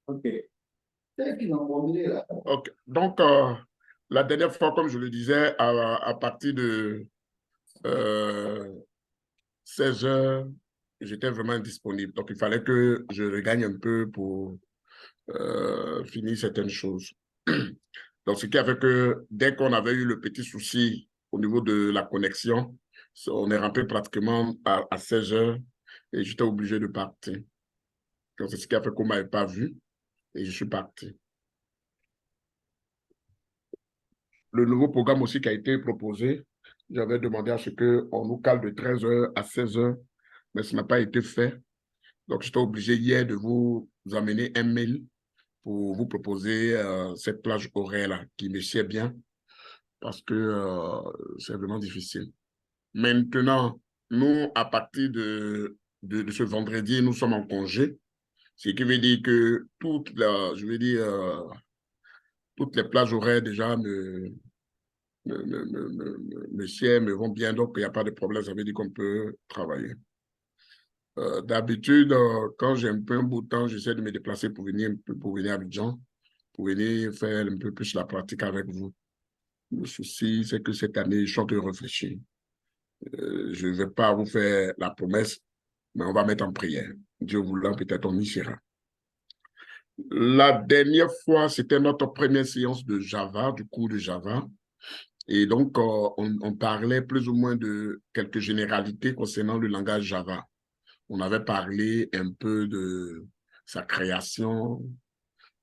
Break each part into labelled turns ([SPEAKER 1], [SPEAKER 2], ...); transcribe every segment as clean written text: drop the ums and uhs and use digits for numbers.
[SPEAKER 1] OK.
[SPEAKER 2] Ok. Donc, la dernière fois, comme je le disais, à partir de 16 heures, j'étais vraiment disponible. Donc, il fallait que je regagne un peu pour finir certaines choses. Donc, ce qui a fait que dès qu'on avait eu le petit souci au niveau de la connexion, on est rentré pratiquement à 16 heures et j'étais obligé de partir. Donc, c'est ce qui a fait qu'on ne m'avait pas vu et je suis parti. Le nouveau programme aussi qui a été proposé, j'avais demandé à ce qu'on nous cale de 13 heures à 16 heures, mais ce n'a pas été fait. Donc, j'étais obligé hier de vous amener un mail pour vous proposer cette plage horaire-là qui me sied bien parce que c'est vraiment difficile. Maintenant, nous, à partir de ce vendredi, nous sommes en congé, ce qui veut dire que toutes les plages horaires déjà me sied, me vont bien, donc il n'y a pas de problème, ça veut dire qu'on peut travailler. D'habitude, quand j'ai un peu un bout de temps, j'essaie de me déplacer pour venir à Abidjan, pour venir faire un peu plus la pratique avec vous. Le souci, c'est que cette année, je suis en train de réfléchir. Je ne vais pas vous faire la promesse, mais on va mettre en prière. Dieu voulant, peut-être on y sera. La dernière fois, c'était notre première séance de Java, du cours de Java. Et donc, on parlait plus ou moins de quelques généralités concernant le langage Java. On avait parlé un peu de sa création,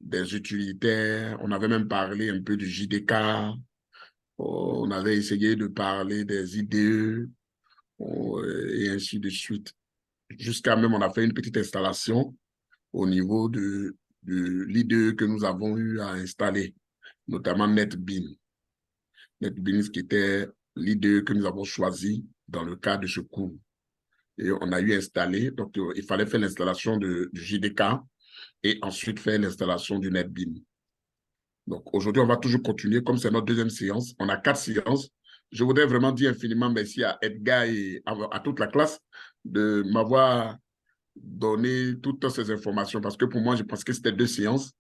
[SPEAKER 2] des utilitaires, on avait même parlé un peu du JDK, on avait essayé de parler des IDE et ainsi de suite. Jusqu'à même, on a fait une petite installation au niveau de l'IDE que nous avons eu à installer, notamment NetBeans. NetBeans qui était l'IDE que nous avons choisi dans le cadre de ce cours. Et on a eu installé, donc il fallait faire l'installation du JDK et ensuite faire l'installation du NetBeans. Donc aujourd'hui, on va toujours continuer, comme c'est notre deuxième séance. On a 4 séances. Je voudrais vraiment dire infiniment merci à Edgar et à toute la classe de m'avoir donné toutes ces informations parce que pour moi, je pense que c'était 2 séances.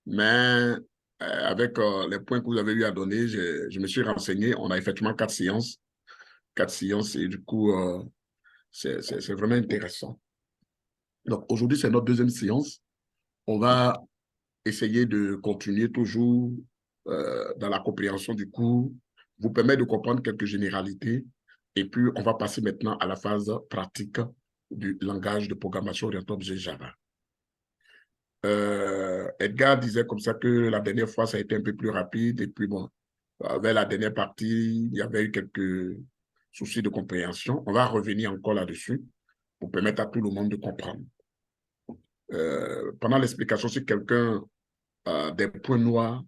[SPEAKER 2] Mais avec les points que vous avez eu à donner, je me suis renseigné. On a effectivement 4 séances. 4 séances et du coup, c'est vraiment intéressant. Donc aujourd'hui, c'est notre deuxième séance. On va essayer de continuer toujours dans la compréhension du cours, vous permet de comprendre quelques généralités. Et puis, on va passer maintenant à la phase pratique du langage de programmation orientée objet Java. Edgar disait comme ça que la dernière fois, ça a été un peu plus rapide. Et puis, bon, vers la dernière partie, il y avait eu quelques soucis de compréhension. On va revenir encore là-dessus pour permettre à tout le monde de comprendre. Pendant l'explication, si quelqu'un a des points noirs,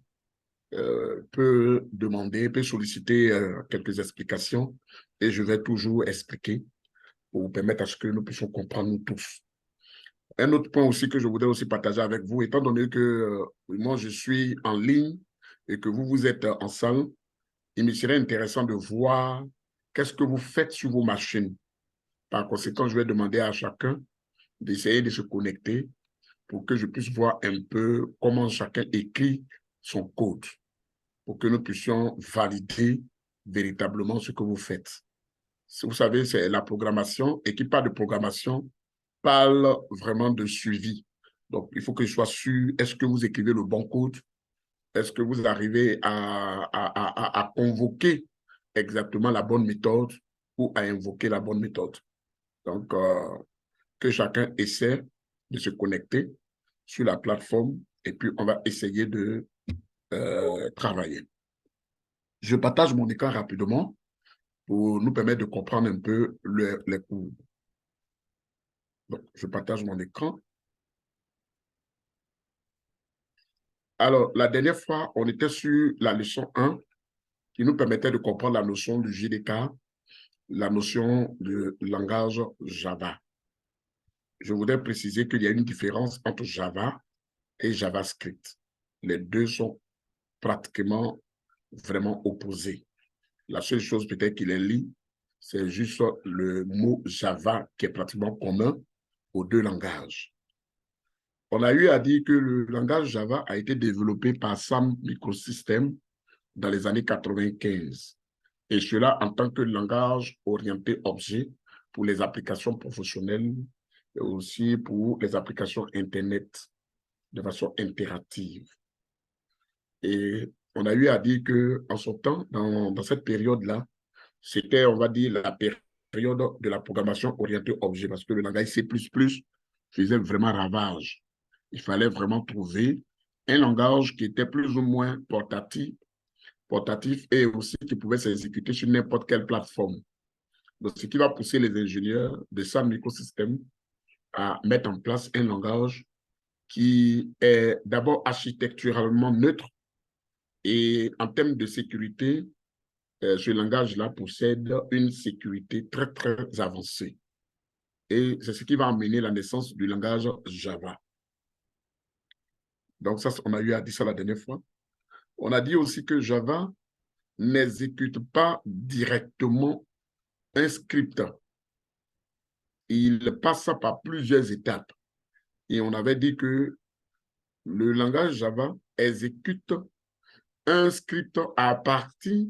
[SPEAKER 2] peut demander, peut solliciter quelques explications et je vais toujours expliquer pour vous permettre à ce que nous puissions comprendre nous tous. Un autre point aussi que je voudrais aussi partager avec vous, étant donné que moi je suis en ligne et que vous êtes en salle, il me serait intéressant de voir qu'est-ce que vous faites sur vos machines. Par conséquent, je vais demander à chacun d'essayer de se connecter pour que je puisse voir un peu comment chacun écrit son code, pour que nous puissions valider véritablement ce que vous faites. Vous savez, c'est la programmation, et qui parle de programmation, parle vraiment de suivi. Donc, il faut que je sois sûr, est-ce que vous écrivez le bon code? Est-ce que vous arrivez à convoquer exactement la bonne méthode ou à invoquer la bonne méthode? Donc, que chacun essaie de se connecter sur la plateforme et puis on va essayer de travailler. Je partage mon écran rapidement pour nous permettre de comprendre un peu les cours. Donc, je partage mon écran. Alors, la dernière fois, on était sur la leçon 1 qui nous permettait de comprendre la notion du JDK, la notion de langage Java. Je voudrais préciser qu'il y a une différence entre Java et JavaScript. Les deux sont pratiquement vraiment opposés. La seule chose peut-être qui les lie, c'est juste le mot Java qui est pratiquement commun aux deux langages. On a eu à dire que le langage Java a été développé par Sun Microsystems dans les années 95. Et cela en tant que langage orienté objet pour les applications professionnelles et aussi pour les applications Internet de façon impérative. Et on a eu à dire qu'en son temps, dans cette période-là, c'était, on va dire, la période de la programmation orientée objet parce que le langage C++ faisait vraiment ravage. Il fallait vraiment trouver un langage qui était plus ou moins portatif et aussi qui pouvait s'exécuter sur n'importe quelle plateforme. Donc, ce qui va pousser les ingénieurs de Sun Microsystems à mettre en place un langage qui est d'abord architecturalement neutre et en termes de sécurité, ce langage-là possède une sécurité très, très avancée. Et c'est ce qui va amener la naissance du langage Java. Donc ça, on a eu à dire ça la dernière fois. On a dit aussi que Java n'exécute pas directement un script. Il passe par plusieurs étapes. Et on avait dit que le langage Java exécute un script à partir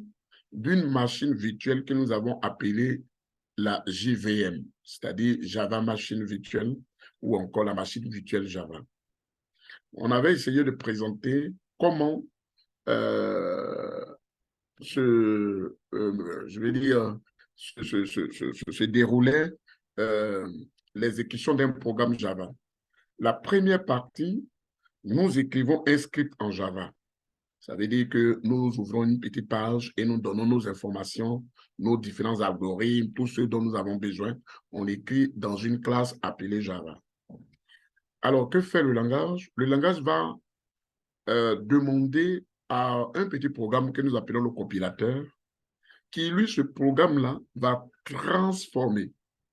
[SPEAKER 2] d'une machine virtuelle que nous avons appelée la JVM, c'est-à-dire Java Machine Virtual ou encore la machine virtuelle Java. On avait essayé de présenter comment je vais dire, se déroulait l'exécution d'un programme Java. La première partie, nous écrivons un script en Java. Ça veut dire que nous ouvrons une petite page et nous donnons nos informations, nos différents algorithmes, tout ce dont nous avons besoin. On l'écrit dans une classe appelée Java. Alors, que fait le langage? Le langage va demander à un petit programme que nous appelons le compilateur, qui, lui, ce programme-là, va transformer,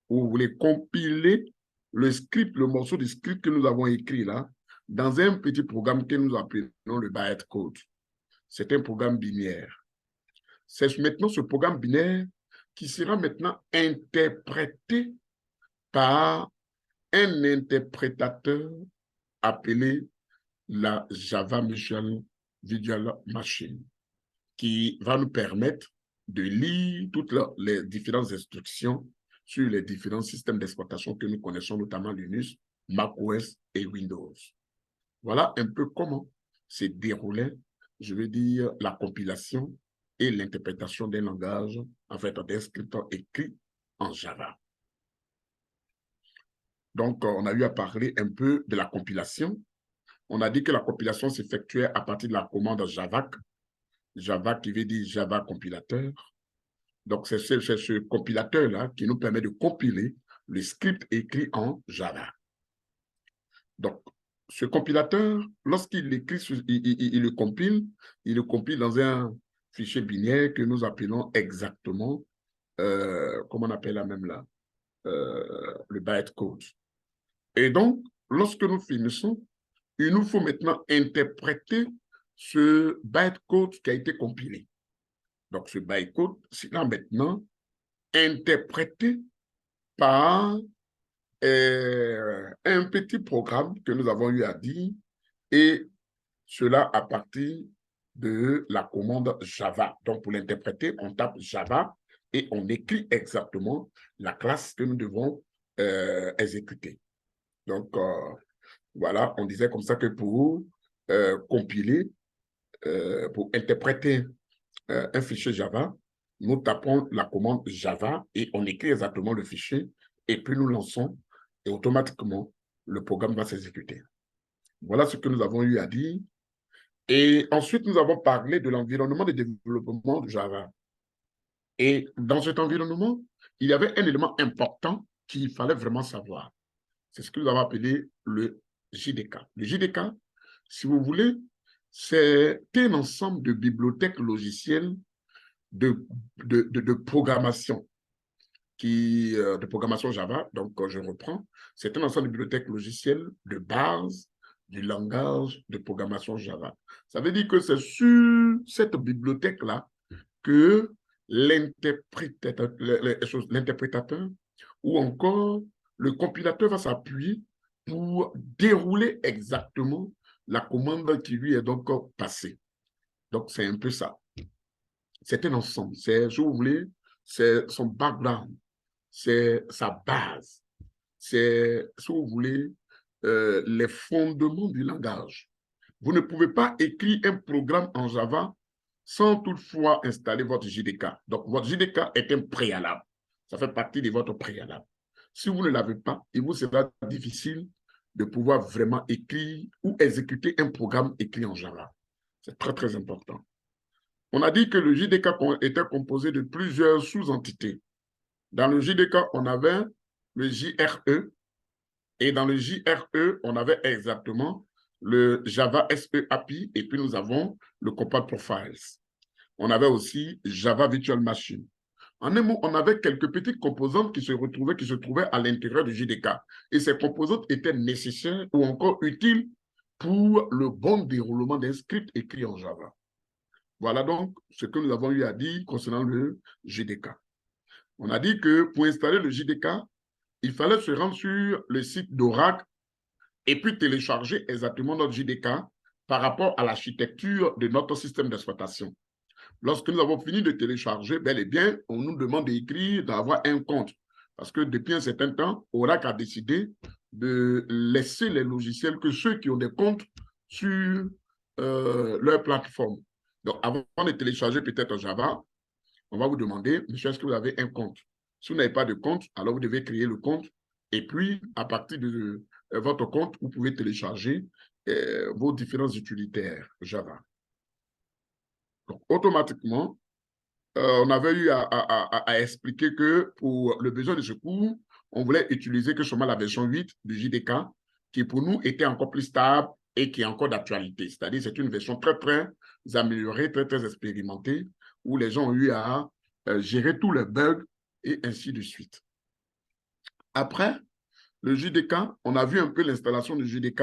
[SPEAKER 2] ou vous voulez compiler le script, le morceau de script que nous avons écrit là, dans un petit programme que nous appelons le bytecode. C'est un programme binaire. C'est maintenant ce programme binaire qui sera maintenant interprété par un interprétateur appelé la Java Virtual Machine, qui va nous permettre de lire toutes les différentes instructions sur les différents systèmes d'exploitation que nous connaissons, notamment Linux, macOS et Windows. Voilà un peu comment se déroulait, je veux dire, la compilation et l'interprétation d'un langage, en fait, d'un script écrit en Java. Donc, on a eu à parler un peu de la compilation. On a dit que la compilation s'effectuait à partir de la commande Javac, Java qui veut dire Java compilateur. Donc, c'est ce compilateur-là qui nous permet de compiler le script écrit en Java. Donc, ce compilateur, lorsqu'il écrit, il le compile dans un fichier binaire que nous appelons exactement, comment on appelle là même là, le bytecode. Et donc, lorsque nous finissons, il nous faut maintenant interpréter ce bytecode qui a été compilé. Donc, ce bytecode sera maintenant interprété par un petit programme que nous avons eu à dire, et cela à partir de la commande Java. Donc, pour l'interpréter, on tape Java et on écrit exactement la classe que nous devons exécuter. Donc, voilà, on disait comme ça que pour compiler, pour interpréter un fichier Java, nous tapons la commande Java et on écrit exactement le fichier et puis nous lançons et automatiquement, le programme va s'exécuter. Voilà ce que nous avons eu à dire. Et ensuite, nous avons parlé de l'environnement de développement de Java. Et dans cet environnement, il y avait un élément important qu'il fallait vraiment savoir. C'est ce que nous avons appelé le JDK. Le JDK, si vous voulez, c'est un ensemble de bibliothèques logicielles de programmation de programmation Java. Donc, je reprends. C'est un ensemble de bibliothèques logicielles de base du langage de programmation Java. Ça veut dire que c'est sur cette bibliothèque-là que l'interprétateur ou encore le compilateur va s'appuyer pour dérouler exactement la commande qui lui est donc passée. Donc, c'est un peu ça. C'est un ensemble. C'est, si vous voulez, c'est son background, c'est sa base, c'est, si vous voulez, les fondements du langage. Vous ne pouvez pas écrire un programme en Java sans toutefois installer votre JDK. Donc, votre JDK est un préalable. Ça fait partie de votre préalable. Si vous ne l'avez pas, il vous sera difficile de pouvoir vraiment écrire ou exécuter un programme écrit en Java. C'est très, très important. On a dit que le JDK était composé de plusieurs sous-entités. Dans le JDK, on avait le JRE, et dans le JRE, on avait exactement le Java SE API, et puis nous avons le Compile Profiles. On avait aussi Java Virtual Machine. En un mot, on avait quelques petites composantes qui se trouvaient à l'intérieur du JDK. Et ces composantes étaient nécessaires ou encore utiles pour le bon déroulement d'un script écrit en Java. Voilà donc ce que nous avons eu à dire concernant le JDK. On a dit que pour installer le JDK, il fallait se rendre sur le site d'Oracle et puis télécharger exactement notre JDK par rapport à l'architecture de notre système d'exploitation. Lorsque nous avons fini de télécharger, bel et bien, on nous demande d'écrire, d'avoir un compte. Parce que depuis un certain temps, Oracle a décidé de laisser les logiciels que ceux qui ont des comptes sur leur plateforme. Donc, avant de télécharger peut-être Java, on va vous demander, monsieur, est-ce que vous avez un compte? Si vous n'avez pas de compte, alors vous devez créer le compte. Et puis, à partir de votre compte, vous pouvez télécharger vos différents utilitaires Java. Donc, automatiquement, on avait eu à expliquer que pour le besoin de secours, on voulait utiliser que seulement la version 8 du JDK, qui pour nous était encore plus stable et qui est encore d'actualité. C'est-à-dire c'est une version très, très améliorée, très, très expérimentée, où les gens ont eu à gérer tous les bugs et ainsi de suite. Après, le JDK, on a vu un peu l'installation du JDK,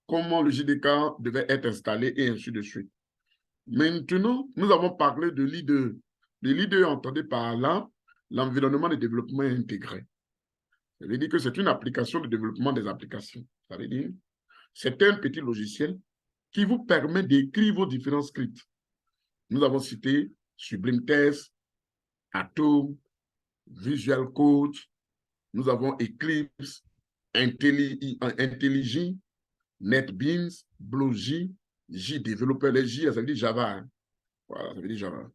[SPEAKER 2] comment le JDK devait être installé et ainsi de suite. Maintenant, nous avons parlé de l'IDE. Le l'IDE, entendez par là l'environnement de développement intégré. Ça veut dire que c'est une application de développement des applications. Ça veut dire c'est un petit logiciel qui vous permet d'écrire vos différents scripts. Nous avons cité Sublime Text, Atom, Visual Code, nous avons Eclipse, IntelliJ, NetBeans, BlueJ, JDeveloper, les J, ça veut dire Java. Hein. Voilà, ça veut dire Java.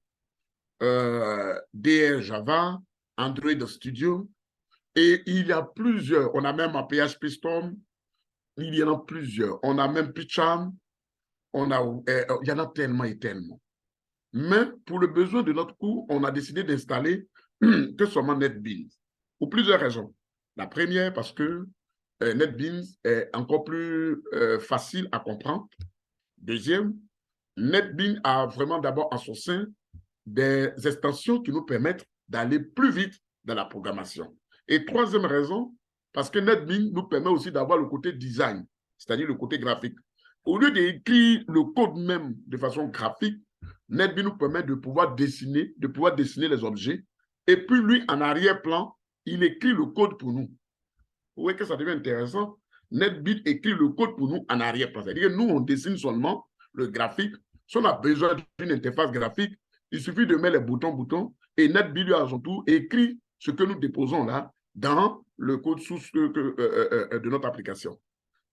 [SPEAKER 2] DR Java, Android Studio, et il y a plusieurs. On a même un PHP Storm, il y en a plusieurs. On a même PyCharm, il y en a tellement et tellement. Mais pour le besoin de notre cours, on a décidé d'installer que seulement NetBeans, pour plusieurs raisons. La première, parce que NetBeans est encore plus facile à comprendre. Deuxième, NetBeans a vraiment d'abord en son sein des extensions qui nous permettent d'aller plus vite dans la programmation. Et troisième raison, parce que NetBeans nous permet aussi d'avoir le côté design, c'est-à-dire le côté graphique. Au lieu d'écrire le code même de façon graphique, NetBeans nous permet de pouvoir dessiner les objets. Et puis lui, en arrière-plan, il écrit le code pour nous. Vous voyez que ça devient intéressant. NetBeans écrit le code pour nous en arrière-plan. C'est-à-dire que nous, on dessine seulement le graphique. Si on a besoin d'une interface graphique, il suffit de mettre les boutons, et NetBeans, à son tour, écrit ce que nous déposons là dans le code source de notre application.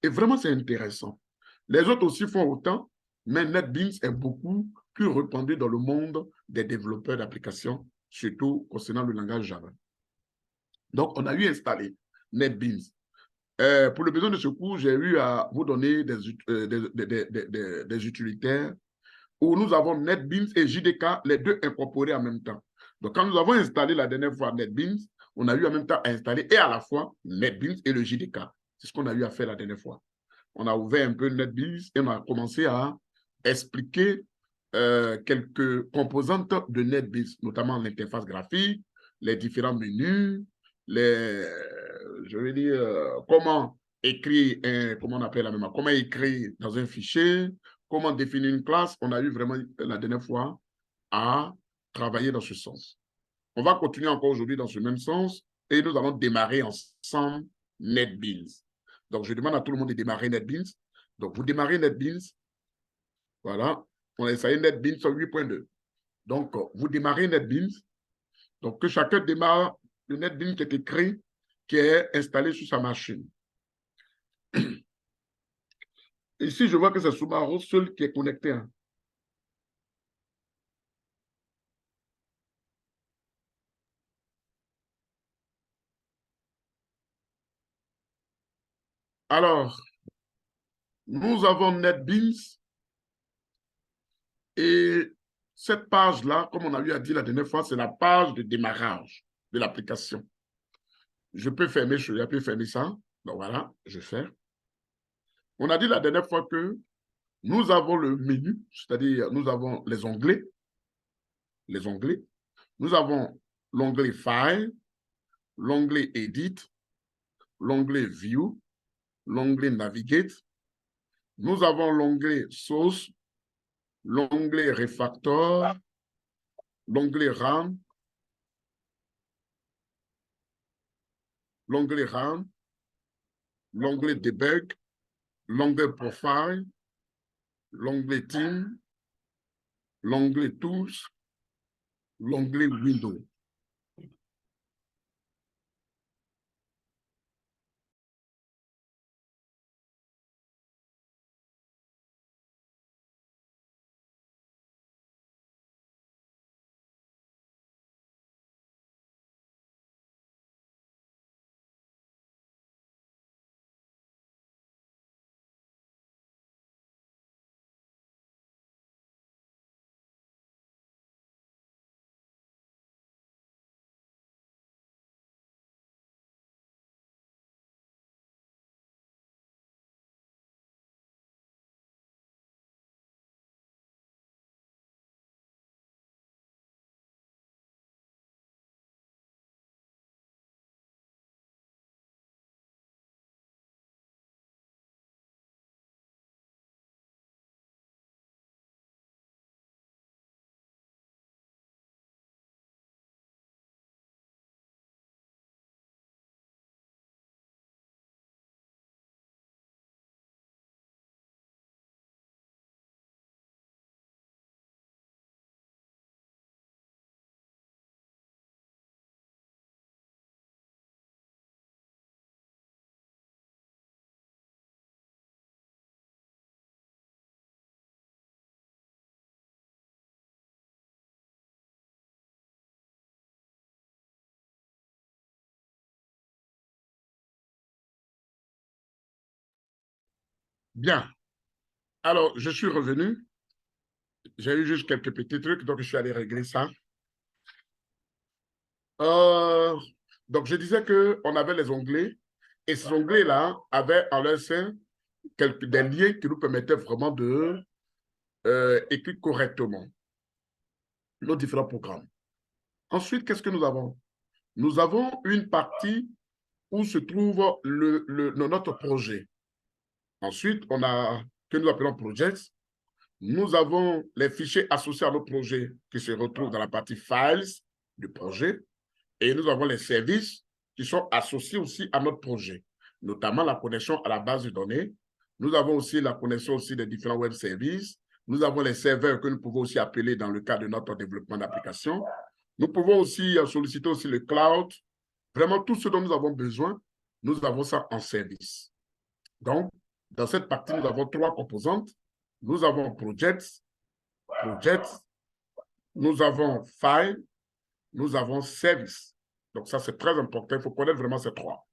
[SPEAKER 2] Et vraiment, c'est intéressant. Les autres aussi font autant, mais NetBeans est beaucoup plus répandu dans le monde des développeurs d'applications, surtout concernant le langage Java. Donc, on a eu installé NetBeans. Pour le besoin de ce cours, j'ai eu à vous donner des utilitaires où nous avons NetBeans et JDK, les deux incorporés en même temps. Donc, quand nous avons installé la dernière fois NetBeans, on a eu en même temps à installer et à la fois NetBeans et le JDK. C'est ce qu'on a eu à faire la dernière fois. On a ouvert un peu NetBeans et on a commencé à expliquer quelques composantes de NetBeans, notamment l'interface graphique, les différents menus, je veux dire, comment écrire, comment on appelle la mémoire, comment écrire dans un fichier, comment définir une classe. On a eu vraiment la dernière fois à travailler dans ce sens. On va continuer encore aujourd'hui dans ce même sens et nous allons démarrer ensemble NetBeans. Donc, je demande à tout le monde de démarrer NetBeans. Donc, vous démarrez NetBeans. Voilà. On a essayé NetBeans 8.2. Donc, vous démarrez NetBeans. Donc, que chacun démarre le NetBeans qui est écrit, qui est installé sur sa machine. Ici, je vois que c'est Subaru seul qui est connecté. Hein. Alors, nous avons NetBeans et cette page-là, comme on a eu à dire la dernière fois, c'est la page de démarrage de l'application. Je peux fermer ça. Donc voilà, je ferme. On a dit la dernière fois que nous avons le menu, c'est-à-dire nous avons les onglets. Nous avons l'onglet File, l'onglet Edit, l'onglet View, l'onglet Navigate. Nous avons l'onglet Source, l'onglet Refactor, l'onglet RAM, l'onglet Debug, l'onglet Profile, l'onglet Team, l'onglet Tools, l'onglet Windows. Bien. Alors, je suis revenu. J'ai eu juste quelques petits trucs, donc je suis allé régler ça. Euh, donc, je disais qu'on avait les onglets, et ces onglets-là avaient en leur sein des liens qui nous permettaient vraiment de écrire correctement nos différents programmes. Ensuite, qu'est-ce que nous avons? Nous avons une partie où se trouve notre projet. Ensuite, on a, que nous appelons projects. Nous avons les fichiers associés à nos projets qui se retrouvent dans la partie files du projet. Et nous avons les services qui sont associés aussi à notre projet, notamment la connexion à la base de données. Nous avons aussi la connexion aussi des différents web services. Nous avons les serveurs que nous pouvons aussi appeler dans le cadre de notre développement d'application. Nous pouvons aussi solliciter aussi le cloud. Vraiment, tout ce dont nous avons besoin, nous avons ça en service. Donc, dans cette partie, nous avons trois composantes. Nous avons projects, nous avons file, nous avons service. Donc, ça, c'est très important. Il faut connaître vraiment ces trois.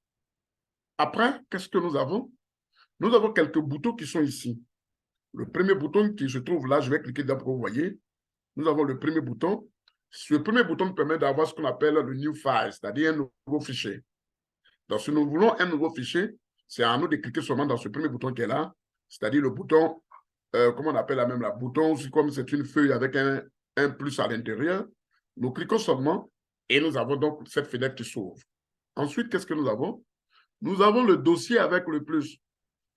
[SPEAKER 2] Après, qu'est-ce que nous avons? Nous avons quelques boutons qui sont ici. Le premier bouton qui se trouve là, je vais cliquer dedans pour que vous voyez. Nous avons le premier bouton. Ce premier bouton nous permet d'avoir ce qu'on appelle le new file, c'est-à-dire un nouveau fichier. Donc, si nous voulons un nouveau fichier, c'est à nous de cliquer seulement dans ce premier bouton qui est là, c'est-à-dire le bouton, comment on appelle la même, la bouton, comme c'est une feuille avec un plus à l'intérieur. Nous cliquons seulement et nous avons donc cette fenêtre qui s'ouvre. Ensuite, qu'est-ce que nous avons? Nous avons le dossier avec le plus.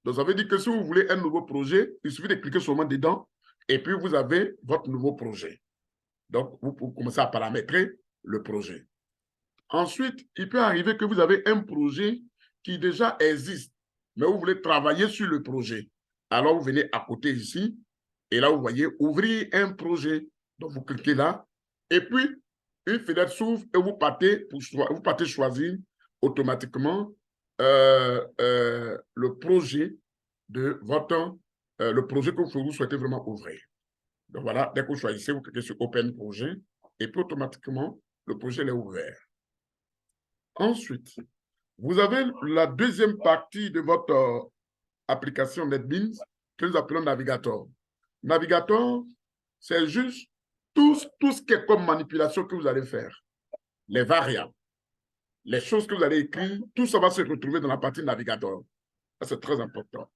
[SPEAKER 2] Donc, ça veut dire que si vous voulez un nouveau projet, il suffit de cliquer seulement dedans et puis vous avez votre nouveau projet. Donc, vous commencez à paramétrer le projet. Ensuite, il peut arriver que vous avez un projet qui déjà existe, mais vous voulez travailler sur le projet. Alors, vous venez à côté ici, et là, vous voyez ouvrir un projet. Donc, vous cliquez là, et puis, une fenêtre s'ouvre et vous partez choisir automatiquement le projet de votre, le projet que vous souhaitez vraiment ouvrir. Donc voilà, dès que vous choisissez, vous cliquez sur Open Projet, et puis automatiquement, le projet est ouvert. Ensuite, vous avez la deuxième partie de votre application NetBeans que nous appelons Navigator. Navigator, c'est juste tout ce qui est comme manipulation que vous allez faire. Les variables, les choses que vous allez écrire, tout ça va se retrouver dans la partie Navigator. Ça, c'est très important.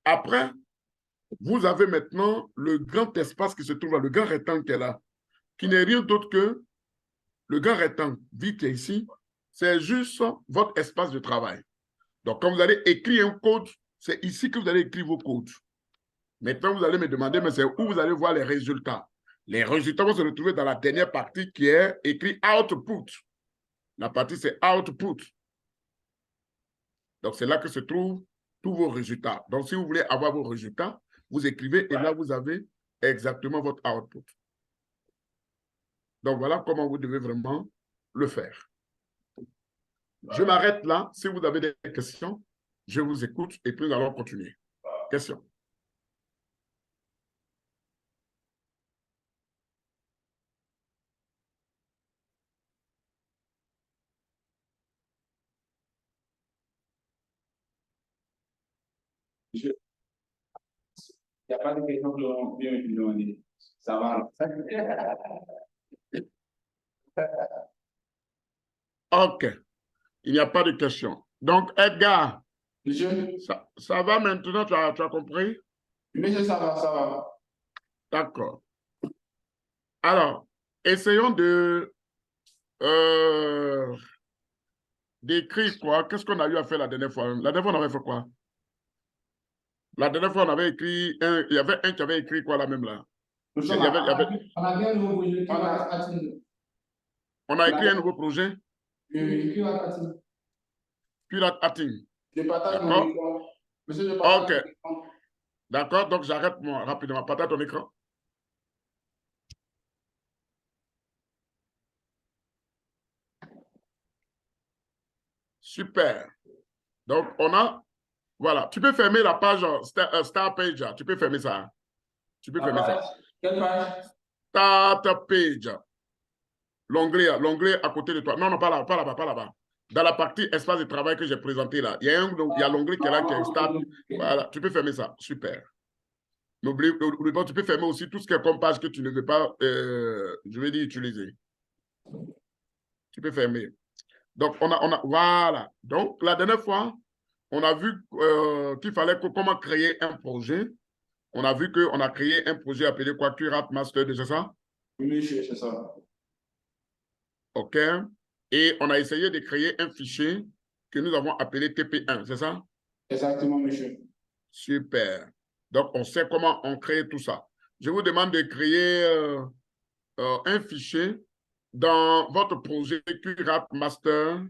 [SPEAKER 2] Après, vous avez maintenant le grand espace qui se trouve là, le grand rectangle qui est là, qui n'est rien d'autre que le grand rectangle vide qui est ici, c'est juste votre espace de travail. Donc, quand vous allez écrire un code, c'est ici que vous allez écrire vos codes. Maintenant, vous allez me demander, mais c'est où vous allez voir les résultats. Les résultats vont se retrouver dans la dernière partie qui est écrit Output. La partie, c'est Output. Donc, c'est là que se trouvent tous vos résultats. Donc, si vous voulez avoir vos résultats, vous écrivez et là, vous avez exactement votre output. Donc, voilà comment vous devez vraiment le faire. Je m'arrête là. Si vous avez des questions, je vous écoute et puis nous allons continuer. Questions?
[SPEAKER 1] Il n'y a pas de questions qui ont bien été demandées. Ça va.
[SPEAKER 2] OK. Il n'y a pas de questions. Donc, Edgar,
[SPEAKER 1] Monsieur,
[SPEAKER 2] ça va maintenant, tu as compris?
[SPEAKER 1] monsieur, ça va.
[SPEAKER 2] D'accord. Alors, essayons d'écrire quoi? Qu'est-ce qu'on a eu à faire la dernière fois? La dernière fois, on avait fait quoi? La dernière fois, on avait écrit il y avait un qui avait écrit quoi là même là?
[SPEAKER 1] On a bien un nouveau projet qui va atteindre.
[SPEAKER 2] On a écrit un nouveau projet?
[SPEAKER 1] Qui va atteindre.
[SPEAKER 2] Curate Hatting.
[SPEAKER 1] Je partage mon écran. Monsieur, je
[SPEAKER 2] partage
[SPEAKER 1] mon écran.
[SPEAKER 2] D'accord, donc j'arrête rapidement. Partage ton écran. Super. Donc, on a... Voilà. Tu peux fermer la page Start Page. Tu peux fermer ça. Tu peux fermer ça.
[SPEAKER 1] Quelle page?
[SPEAKER 2] Start Page. L'onglet à côté de toi. Non, pas là-bas. Dans la partie espace de travail que j'ai présenté là, il y a l'onglet qui est là qui est Start. Voilà, tu peux fermer ça. Super. N'oublie pas, tu peux fermer aussi tout ce qui est comme page que tu ne veux pas, je vais dire, utiliser. Tu peux fermer. Donc, voilà. Donc, la dernière fois, on a vu qu'il fallait comment créer un projet. On a vu qu'on a créé un projet appelé quoi? Curate Master 2, c'est ça?
[SPEAKER 1] Oui, c'est ça.
[SPEAKER 2] OK. Et on a essayé de créer un fichier que nous avons appelé TP1, c'est ça?
[SPEAKER 1] Exactement, monsieur.
[SPEAKER 2] Super. Donc, on sait comment on crée tout ça. Je vous demande de créer un fichier dans votre projet Curate Master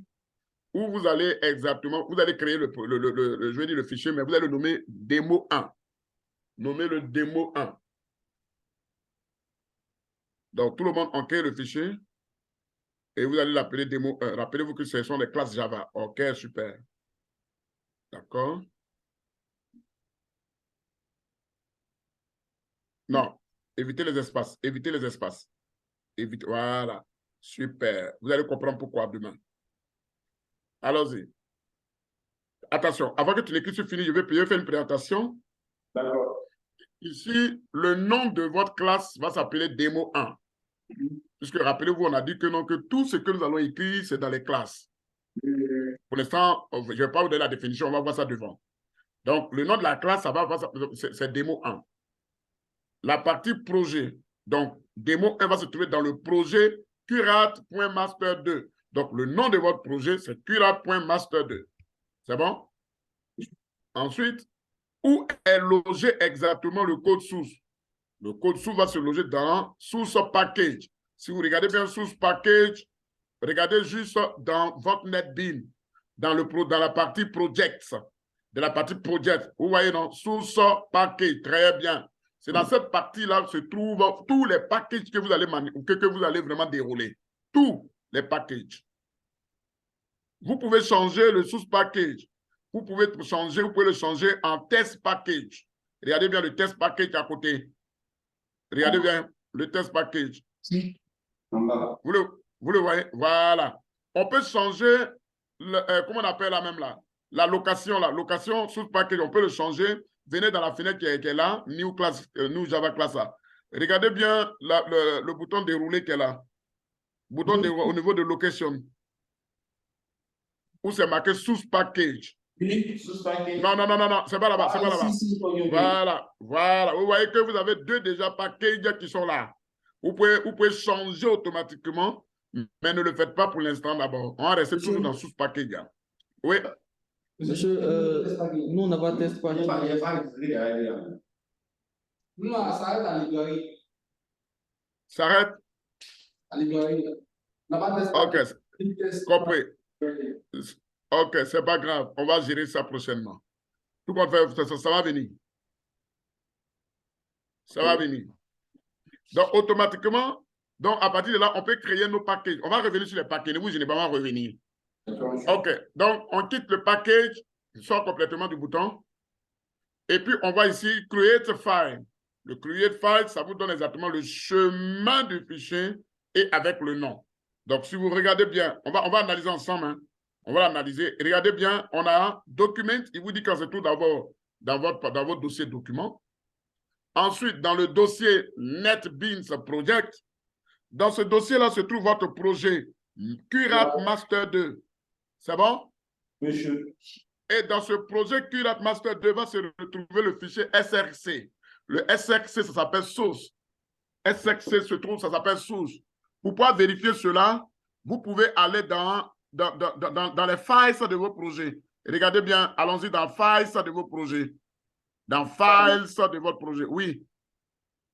[SPEAKER 2] où vous allez exactement, vous allez créer je vais dire le fichier, mais vous allez le nommer démo 1. Nommez le démo 1. Donc, tout le monde en crée le fichier et vous allez l'appeler démo 1. Rappelez-vous que ce sont des classes Java. OK, super. D'accord. Non, évitez les espaces. Évitez les espaces. Voilà. Super. Vous allez comprendre pourquoi demain. Allons-y. Attention, avant que tu l'écris sur fini, je vais faire une présentation.
[SPEAKER 1] D'accord.
[SPEAKER 2] Ici, le nom de votre classe va s'appeler démo 1. Puisque rappelez-vous, on a dit que non, que tout ce que nous allons écrire, c'est dans les classes. Pour l'instant, je ne vais pas vous donner la définition, on va voir ça devant. Donc, le nom de la classe, c'est démo 1. La partie projet, donc démo 1 va se trouver dans le projet curate.master2. Donc, le nom de votre projet, c'est curate.master2. C'est bon? Ensuite, où est logé exactement le code source? Le code source va se loger dans source package. Si vous regardez bien source package, regardez juste dans votre NetBeans. dans la partie projects, de la partie project. Vous voyez, non? Source package, très bien. C'est dans cette partie-là que se trouvent tous les packages que vous allez vraiment dérouler. Tous les packages. Vous pouvez changer le source package. Vous pouvez le changer en test package. Regardez bien le test package à côté. Regardez bien le test package. Vous le voyez? Voilà. On peut changer, comment on appelle la même là? La location, source package, on peut le changer. Venez dans la fenêtre qui est là, New Java Class A. Regardez bien le bouton déroulé qui est là. Bouton au niveau de location. Où c'est marqué source package. Non, c'est pas là-bas, c'est pas là-bas. Voilà. Vous voyez que vous avez deux déjà packages qui sont là. Vous pouvez changer automatiquement, mais ne le faites pas pour l'instant d'abord. On va rester toujours dans source package. Oui.
[SPEAKER 3] Monsieur, nous, on n'a pas de test package.
[SPEAKER 4] Non, ça arrête à la librairie.
[SPEAKER 2] Ça arrête?
[SPEAKER 4] À la librairie.
[SPEAKER 2] Ok, compris. Ok, c'est pas grave. On va gérer ça prochainement. Tout le monde fait, ça va venir. Ça va venir. Donc, automatiquement, à partir de là, on peut créer nos packages. On va revenir sur les packages. Ne vous gênez pas, on va revenir. Ok, donc on quitte le package, sort complètement du bouton. Et puis, on va ici Create File. Le Create File, ça vous donne exactement le chemin du fichier et avec le nom. Donc, si vous regardez bien, on va analyser ensemble. Hein. On va l'analyser. Regardez bien, on a Document. Il vous dit quand se trouve d'abord dans votre dossier document. Ensuite, dans le dossier NetBeans Project, dans ce dossier-là se trouve votre projet Curate Master 2. C'est bon?
[SPEAKER 1] Monsieur.
[SPEAKER 2] Et dans ce projet Curate Master 2 va se retrouver le fichier SRC. Le SRC, ça s'appelle source. SRC se trouve, ça s'appelle source. Pour pouvoir vérifier cela, vous pouvez aller dans les files de vos projets. Regardez bien, allons-y dans files de vos projets. Dans files de votre projet, oui.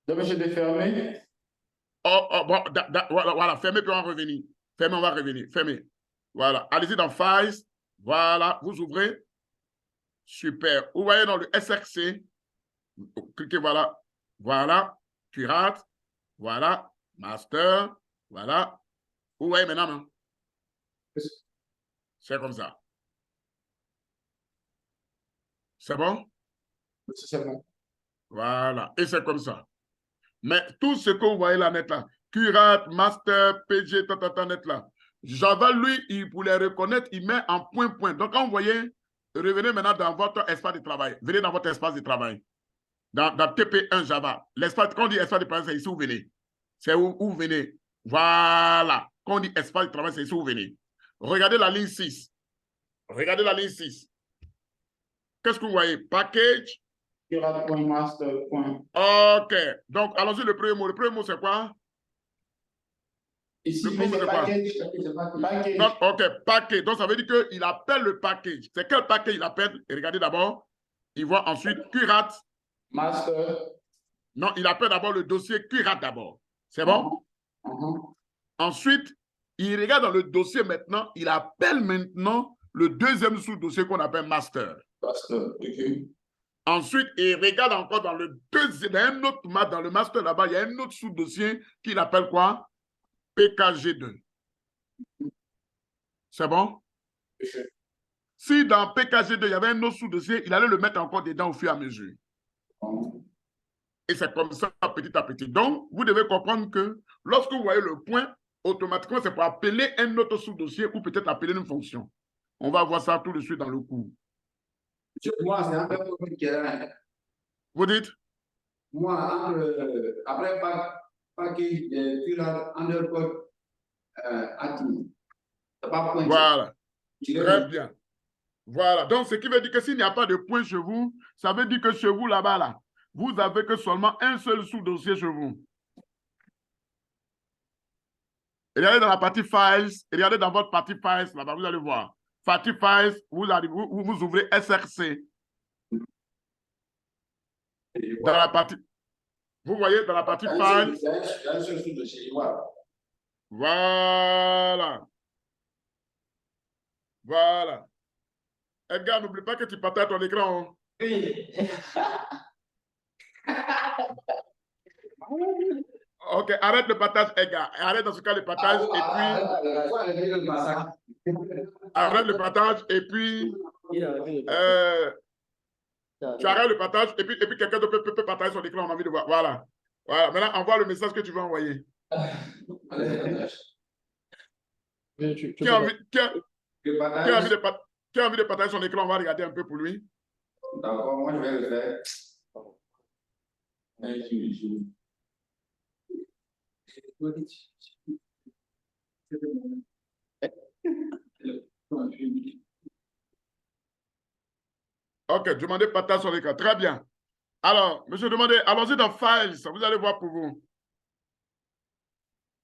[SPEAKER 1] Donc, je vais fermer.
[SPEAKER 2] Bon, voilà, fermez puis on va revenir. Fermez, on va revenir. Fermez. Voilà, allez-y dans files. Voilà, vous ouvrez. Super. Vous voyez dans le SRC, cliquez, voilà. Voilà, Curate. Voilà, Master. Voilà. Vous voyez maintenant, non? C'est comme ça. C'est bon?
[SPEAKER 1] C'est bon.
[SPEAKER 2] Voilà, et c'est comme ça. Mais tout ce que vous voyez là, net là, Curate, Master, PG, net là, Java, lui, pour les reconnaître, il met en point. Donc, quand vous voyez, revenez maintenant dans votre espace de travail. Venez dans votre espace de travail. Dans TP1 Java. L'espace, quand on dit espace de travail, c'est ici où vous venez. C'est où vous venez. Voilà. Quand on dit espace de travail, c'est ici où vous venez. Regardez la ligne 6. Regardez la ligne 6. Qu'est-ce que vous voyez? Package.
[SPEAKER 1] Curate.master.
[SPEAKER 2] OK. Donc, allons-y, le premier mot. Le premier mot, c'est quoi?
[SPEAKER 1] Ici, c'est package.
[SPEAKER 2] Donc, OK, package. Donc, ça veut dire qu'il appelle le package. C'est quel package il appelle? Et regardez d'abord. Il voit ensuite Curate.
[SPEAKER 1] Master.
[SPEAKER 2] Non, il appelle d'abord le dossier Curate d'abord. C'est bon? Ensuite, il regarde dans le dossier maintenant. Il appelle maintenant le deuxième sous-dossier qu'on appelle Master.
[SPEAKER 1] Master, OK.
[SPEAKER 2] Ensuite, il regarde encore dans le deuxième, dans le Master là-bas, il y a un autre sous-dossier qu'il appelle quoi? PKG2. C'est bon?
[SPEAKER 1] Okay.
[SPEAKER 2] Si dans PKG2, il y avait un autre sous-dossier, il allait le mettre encore dedans au fur et à mesure. Et c'est comme ça, petit à petit. Donc, vous devez comprendre que lorsque vous voyez le point, automatiquement, c'est pour appeler un autre sous-dossier ou peut-être appeler une fonction. On va voir ça tout de suite dans le cours.
[SPEAKER 4] Moi, c'est un peu compliqué.
[SPEAKER 2] Vous dites?
[SPEAKER 4] Moi, après package Curate underscore admin.
[SPEAKER 2] Voilà. Très bien. Voilà. Donc, ce qui veut dire que s'il n'y a pas de point chez vous, ça veut dire que chez vous, là-bas, là, vous n'avez que seulement un seul sous-dossier chez vous. Regardez dans la partie Files, regardez dans votre partie Files, là-bas, vous allez voir. Partie Files, vous ouvrez SRC. Dans la partie, vous voyez dans la partie Files. Voilà. Voilà. Edgar, n'oublie pas que tu partages ton écran. Hein.
[SPEAKER 3] Oui.
[SPEAKER 2] Ok, arrête le partage, Edgar. Arrête dans ce cas le partage et puis... Arrête le partage et puis... tu arrêtes le partage et puis quelqu'un d'autre peut partager son écran, on a envie de voir. Voilà. Voilà. Maintenant, envoie le message que tu veux envoyer. Qui a envie de partager son écran, on va regarder un peu pour lui.
[SPEAKER 4] D'accord, moi je vais le faire.
[SPEAKER 2] Ok, demandez partage son écran. Très bien. Alors, monsieur, demandez, allons-y dans Files, vous allez voir pour vous.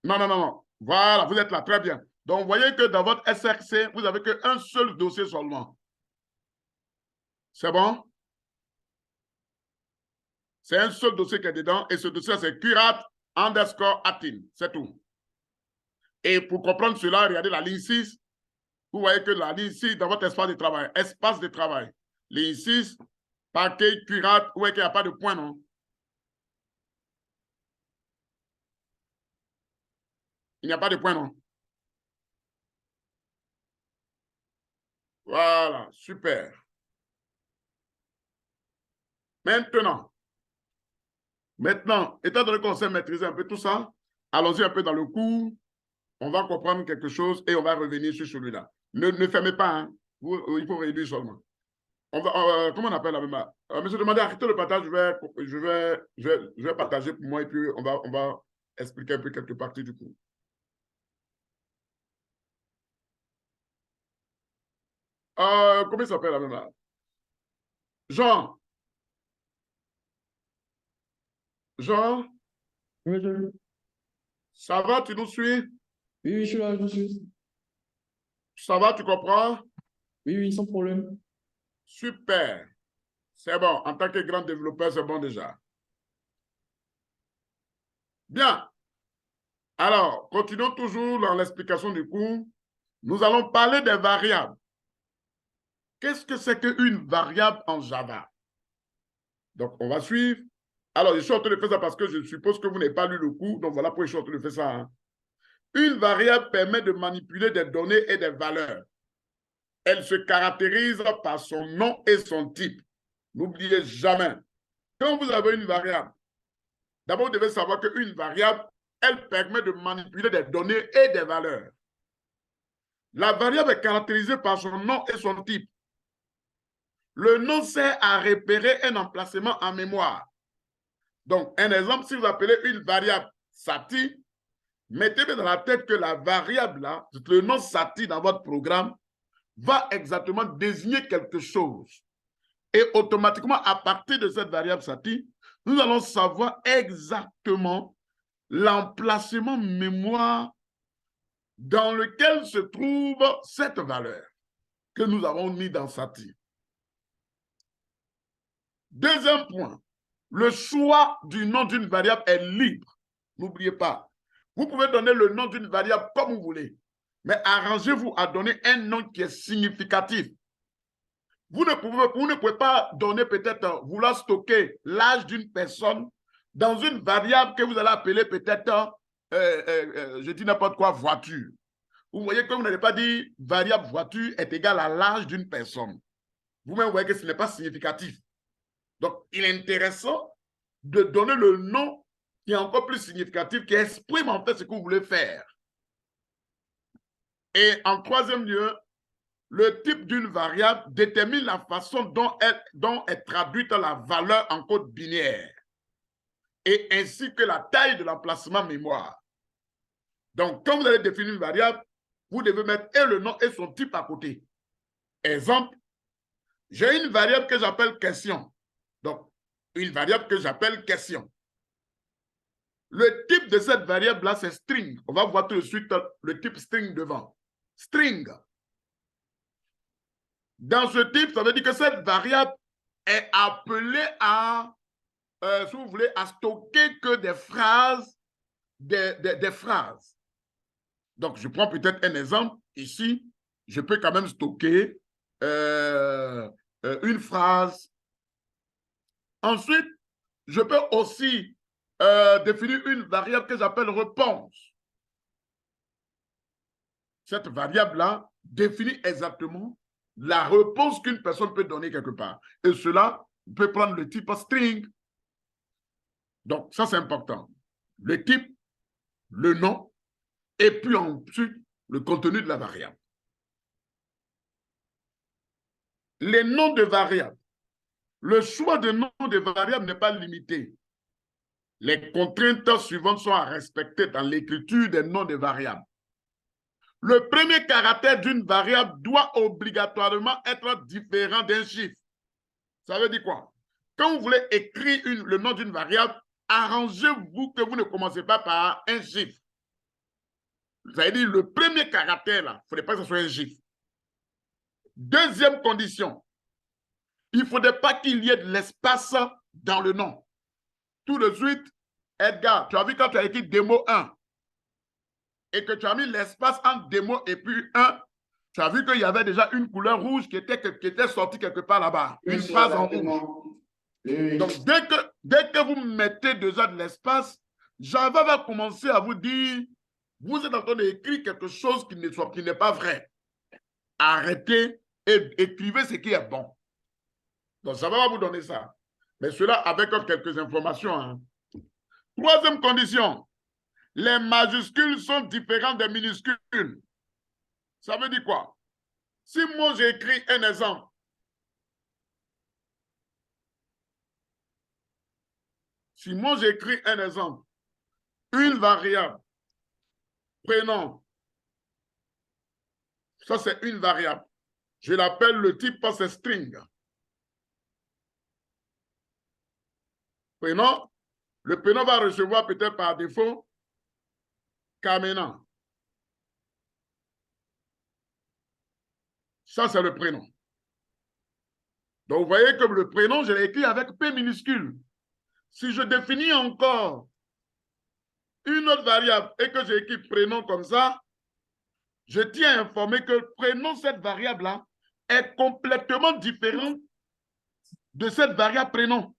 [SPEAKER 2] Non, non, non, non. Voilà, vous êtes là, très bien. Donc, vous voyez que dans votre SRC, vous n'avez qu'un seul dossier seulement. C'est bon? C'est un seul dossier qui est dedans et ce dossier, c'est curat_atin. C'est tout. Et pour comprendre cela, regardez la ligne 6. Vous voyez que la ligne 6, dans votre espace de travail, ligne 6, paquet, curat, vous voyez qu'il n'y a pas de point, non? Il n'y a pas de point, non? Voilà, super. Maintenant, étant donné qu'on sait maîtriser un peu tout ça, allons-y un peu dans le cours. On va comprendre quelque chose et on va revenir sur celui-là. Ne fermez pas, hein. Il faut réduire seulement. On va, comment on appelle la même? Monsieur, demandez, arrêtez le partage, je vais partager pour moi et puis on va expliquer un peu quelques parties du cours. Comment il s'appelle la même? Jean. Jean, ça va, tu nous suis?
[SPEAKER 3] Oui, oui, je suis là, je suis.
[SPEAKER 2] Ça va, tu comprends?
[SPEAKER 3] Oui, oui, sans problème.
[SPEAKER 2] Super. C'est bon. En tant que grand développeur, c'est bon déjà. Bien. Alors, continuons toujours dans l'explication du cours. Nous allons parler des variables. Qu'est-ce que c'est qu'une variable en Java? Donc, on va suivre. Alors, je suis en train de faire ça parce que je suppose que vous n'avez pas lu le cours. Donc, voilà pourquoi je suis en train de faire ça. Hein. Une variable permet de manipuler des données et des valeurs. Elle se caractérise par son nom et son type. N'oubliez jamais, quand vous avez une variable, d'abord, vous devez savoir qu'une variable, elle permet de manipuler des données et des valeurs. La variable est caractérisée par son nom et son type. Le nom sert à repérer un emplacement en mémoire. Donc, un exemple, si vous appelez une variable Sati, mettez-vous dans la tête que la variable là, le nom Sati dans votre programme, va exactement désigner quelque chose. Et automatiquement, à partir de cette variable Sati, nous allons savoir exactement l'emplacement mémoire dans lequel se trouve cette valeur que nous avons mis dans Sati. Deuxième point, le choix du nom d'une variable est libre. N'oubliez pas, vous pouvez donner le nom d'une variable comme vous voulez, mais arrangez-vous à donner un nom qui est significatif. Vous ne pouvez pas donner peut-être, vouloir stocker l'âge d'une personne dans une variable que vous allez appeler peut-être, je dis n'importe quoi, voiture. Vous voyez que vous n'avez pas dit variable voiture est égale à l'âge d'une personne. Vous-même voyez que ce n'est pas significatif. Donc, il est intéressant de donner le nom qui est encore plus significatif, qui exprime en fait ce que vous voulez faire. Et en troisième lieu, le type d'une variable détermine la façon dont est traduite la valeur en code binaire et ainsi que la taille de l'emplacement mémoire. Donc, quand vous allez définir une variable, vous devez mettre et le nom et son type à côté. Exemple, j'ai une variable que j'appelle question. Donc, une variable que j'appelle question. Le type de cette variable-là, c'est string. On va voir tout de suite le type string devant. String. Dans ce type, ça veut dire que cette variable est appelée à, si vous voulez, à stocker que des phrases, des phrases. Donc, je prends peut-être un exemple. Ici, je peux quand même stocker une phrase. Ensuite, je peux aussi définir une variable que j'appelle réponse. Cette variable-là définit exactement la réponse qu'une personne peut donner quelque part. Et cela peut prendre le type string. Donc, ça, c'est important. Le type, le nom, et puis ensuite, le contenu de la variable. Les noms de variables. Le choix de noms de variables n'est pas limité. Les contraintes suivantes sont à respecter dans l'écriture des noms de variables. Le premier caractère d'une variable doit obligatoirement être différent d'un chiffre. Ça veut dire quoi? Quand vous voulez écrire le nom d'une variable, arrangez-vous que vous ne commencez pas par un chiffre. Vous allez dire le premier caractère, là, il ne faudrait pas que ce soit un chiffre. Deuxième condition, il ne faudrait pas qu'il y ait de l'espace dans le nom. Tout de suite, Edgar, tu as vu quand tu as écrit démo 1 et que tu as mis l'espace entre démo et puis 1, tu as vu qu'il y avait déjà une couleur rouge qui était sortie quelque part là-bas. Une phrase en rouge. Oui. Donc, dès que vous mettez déjà de l'espace, Java va commencer à vous dire, vous êtes en train d'écrire quelque chose qui n'est pas vrai. Arrêtez et écrivez ce qui est bon. Donc, Java va vous donner ça. Mais cela avec quelques informations. Hein. Troisième condition, les majuscules sont différentes des minuscules. Ça veut dire quoi? Si moi j'écris un exemple, une variable, prénom, ça c'est une variable. Je l'appelle le type parce que c'est string. Prénom, le prénom va recevoir peut-être par défaut Kamena. Ça, c'est le prénom. Donc, vous voyez que le prénom, je l'ai écrit avec P minuscule. Si je définis encore une autre variable et que j'ai écrit prénom comme ça, je tiens à informer que le prénom, cette variable-là, est complètement différent de cette variable prénom.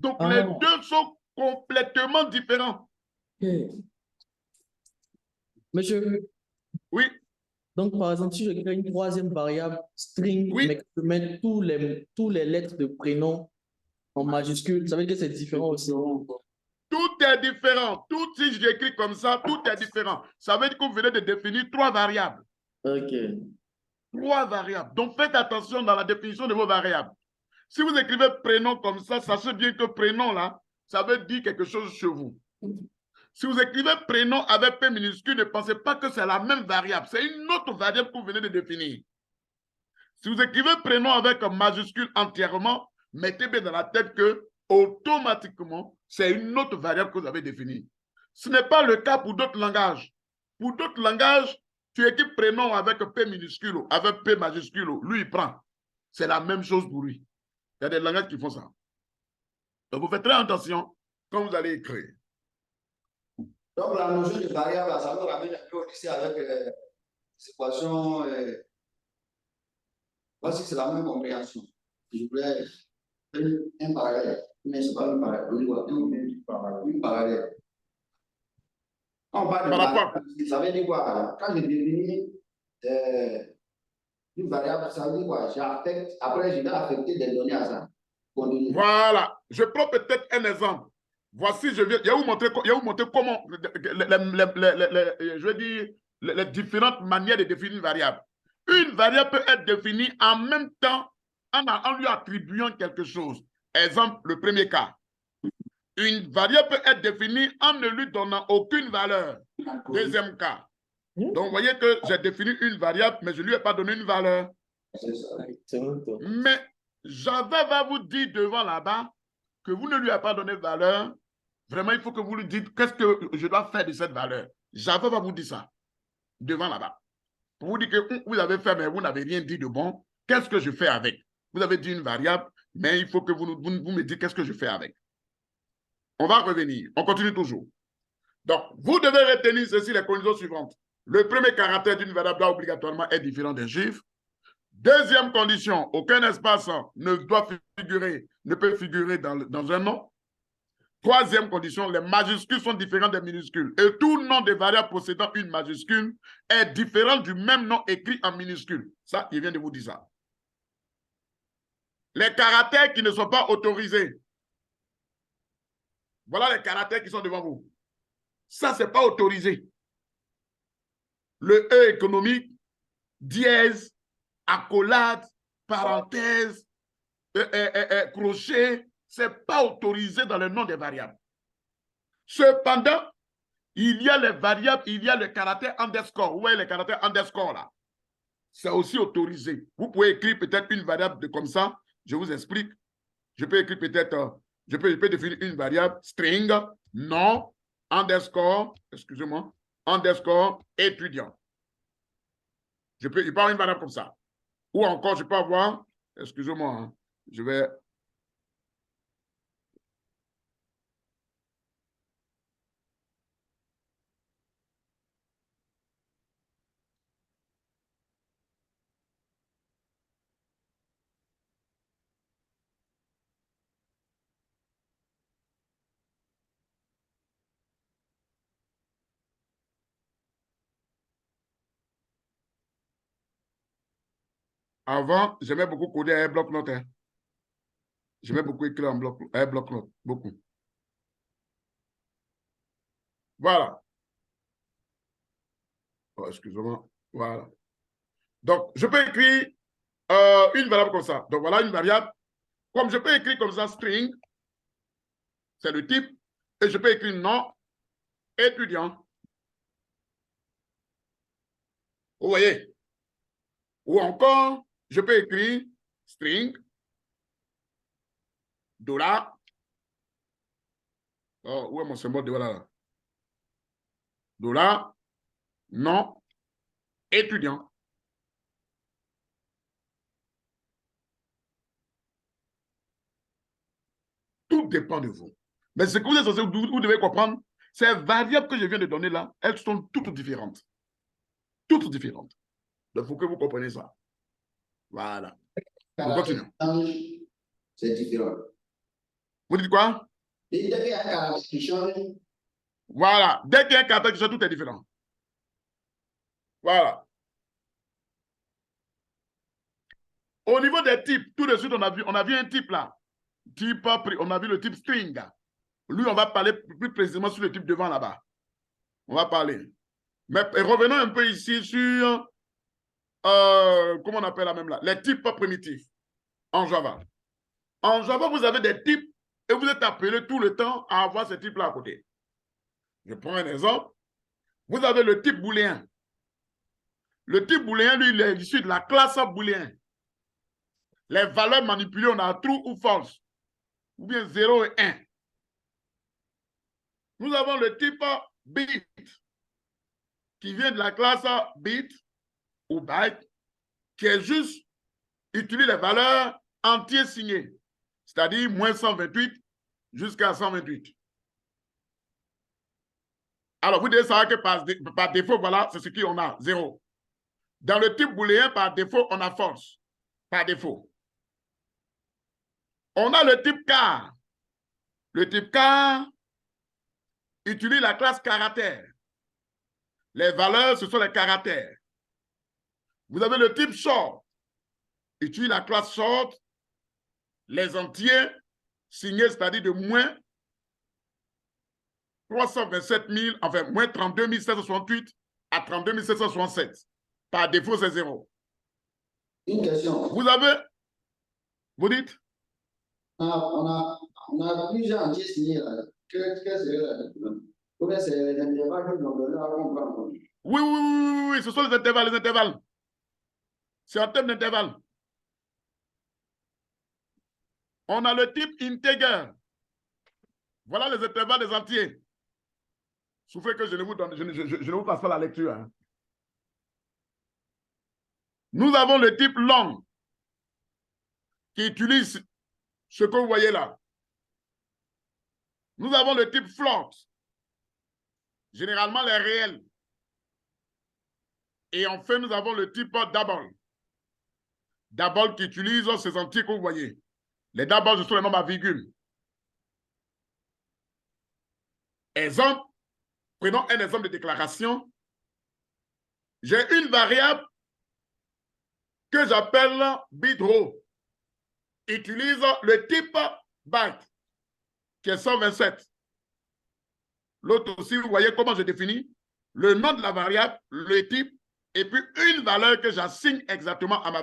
[SPEAKER 2] Donc, les deux sont complètement différents.
[SPEAKER 3] Okay. Monsieur.
[SPEAKER 2] Oui.
[SPEAKER 3] Donc, par exemple, si je crée une troisième variable string,
[SPEAKER 2] oui.
[SPEAKER 3] mais que je mets tous les lettres de prénom en majuscule, ça veut dire que c'est différent aussi.
[SPEAKER 2] Tout est différent. Tout, si j'écris comme ça, tout est différent. Ça veut dire que vous venez de définir trois variables.
[SPEAKER 3] OK.
[SPEAKER 2] Trois variables. Donc, faites attention dans la définition de vos variables. Si vous écrivez prénom comme ça, sachez bien que prénom, là, ça veut dire quelque chose chez vous. Si vous écrivez prénom avec P minuscule, ne pensez pas que c'est la même variable. C'est une autre variable que vous venez de définir. Si vous écrivez prénom avec un majuscule entièrement, mettez bien dans la tête que automatiquement, c'est une autre variable que vous avez définie. Ce n'est pas le cas pour d'autres langages. Pour d'autres langages, tu écris prénom avec P minuscule, avec P majuscule, lui, il prend. C'est la même chose pour lui. Il y a des langages qui font ça. Donc, vous faites très attention quand vous allez écrire.
[SPEAKER 4] Donc, la notion de variable, ça nous ramène un peu au lycée avec l'équation. Voici, c'est la même compréhension. Je voulais un parallèle, mais ce n'est pas un parallèle. Une parallèle. On parle de variable, ça veut dire quoi? Quand je définis une variable, ça veut dire quoi? Après, je vais affecter des données à ça.
[SPEAKER 2] Voilà. Je prends peut-être un exemple. Voici, je vais vous montrer comment, je vais dire, les différentes manières de définir une variable. Une variable peut être définie en même temps en lui attribuant quelque chose. Exemple, le premier cas. Une variable peut être définie en ne lui donnant aucune valeur. Deuxième cas. Donc, vous voyez que j'ai défini une variable, mais je ne lui ai pas donné une valeur. Mais Java va vous dire devant là-bas que vous ne lui avez pas donné de valeur. Vraiment, il faut que vous lui dites qu'est-ce que je dois faire de cette valeur. Java va vous dire ça devant là-bas. Pour vous dire que vous avez fait, mais vous n'avez rien dit de bon. Qu'est-ce que je fais avec? Vous avez dit une variable, mais il faut que vous me dites qu'est-ce que je fais avec. On va revenir. On continue toujours. Donc, vous devez retenir ceci, les conditions suivantes. Le premier caractère d'une variable doit obligatoirement être différent d'un chiffre. Deuxième condition, aucun espace ne peut figurer dans un nom. Troisième condition, les majuscules sont différentes des minuscules. Et tout nom de variable possédant une majuscule est différent du même nom écrit en minuscule. Ça, il vient de vous dire ça. Les caractères qui ne sont pas autorisés. Voilà les caractères qui sont devant vous. Ça, ce n'est pas autorisé. Le E économique, dièse, accolade, parenthèse, crochet, ce n'est pas autorisé dans le nom des variables. Cependant, il y a les variables, il y a le caractère underscore. Vous voyez les caractères underscore là? C'est aussi autorisé. Vous pouvez écrire peut-être une variable comme ça. Je vous explique. Je peux écrire peut-être, je peux définir une variable string, nom, underscore, excusez-moi, underscore, étudiant. Je peux avoir une variable comme ça. Ou encore, je peux avoir, excusez-moi, hein, je vais... Avant, j'aimais beaucoup coder à un bloc-notes. Hein. J'aimais beaucoup écrire en bloc-notes, beaucoup. Voilà. Oh, excusez-moi. Voilà. Donc, je peux écrire une variable comme ça. Donc, voilà une variable. Comme je peux écrire comme ça, string, c'est le type, et je peux écrire nom, étudiant. Vous voyez? Ou encore, je peux écrire string, $. Oh, où est mon symbole de voilà? $, nom, étudiant. Tout dépend de vous. Mais ce que vous êtes censé, vous devez comprendre, ces variables que je viens de donner là, elles sont toutes différentes. Toutes différentes. Donc, il faut que vous compreniez ça. Voilà. On continue.
[SPEAKER 4] C'est différent.
[SPEAKER 2] Vous dites quoi?
[SPEAKER 4] Et dès qu'il y a un caractère qui change,
[SPEAKER 2] voilà. Dès qu'il y a un caractère qui change, tout est différent. Voilà. Au niveau des types, tout de suite, on a vu un type là. Type, on a vu le type string. Lui, on va parler plus précisément sur le type devant là-bas. On va parler. Mais revenons un peu ici sur, comment on appelle la même là? Les types primitifs en Java. En Java, vous avez des types et vous êtes appelé tout le temps à avoir ces types-là à côté. Je prends un exemple. Vous avez le type booléen. Le type booléen, lui, il est issu de la classe booléen. Les valeurs manipulées, on a true ou false, ou bien 0 et 1. Nous avons le type bit, qui vient de la classe bit ou byte, qui est juste, utilise les valeurs entières signées, c'est-à-dire moins 128 jusqu'à 128. Alors, vous devez savoir que par défaut, voilà, c'est ce qu'on a, 0. Dans le type booléen, par défaut, on a false, par défaut. On a le type car. Le type car utilise la classe caractère. Les valeurs, ce sont les caractères. Vous avez le type short. Utilise la classe short, les entiers signés, c'est-à-dire de moins 327 000, enfin, moins 32 768 à 32 767. Par défaut, c'est 0.
[SPEAKER 4] une question.
[SPEAKER 2] Vous avez, vous dites?
[SPEAKER 4] On a plusieurs entiers signés là. Qu'est-ce que c'est là? Combien c'est les intervalles que nous donnons à comprendre?
[SPEAKER 2] Oui, ce sont les intervalles, C'est en termes d'intervalle. On a le type integer. Voilà les intervalles des entiers. Souffrez que je ne vous donne, je ne vous passe pas la lecture. Hein. Nous avons le type long qui utilise ce que vous voyez là. Nous avons le type float, généralement les réels. Et enfin, nous avons le type double. D'abord, qui utilise ces entiers que vous voyez. Les d'abord, ce sont les nombres à virgule. Exemple, prenons un exemple de déclaration. J'ai une variable que j'appelle bit_row. Utilise le type byte, qui est 127. L'autre aussi, vous voyez comment je définis le nom de la variable, le type, et puis une valeur que j'assigne exactement à ma variable.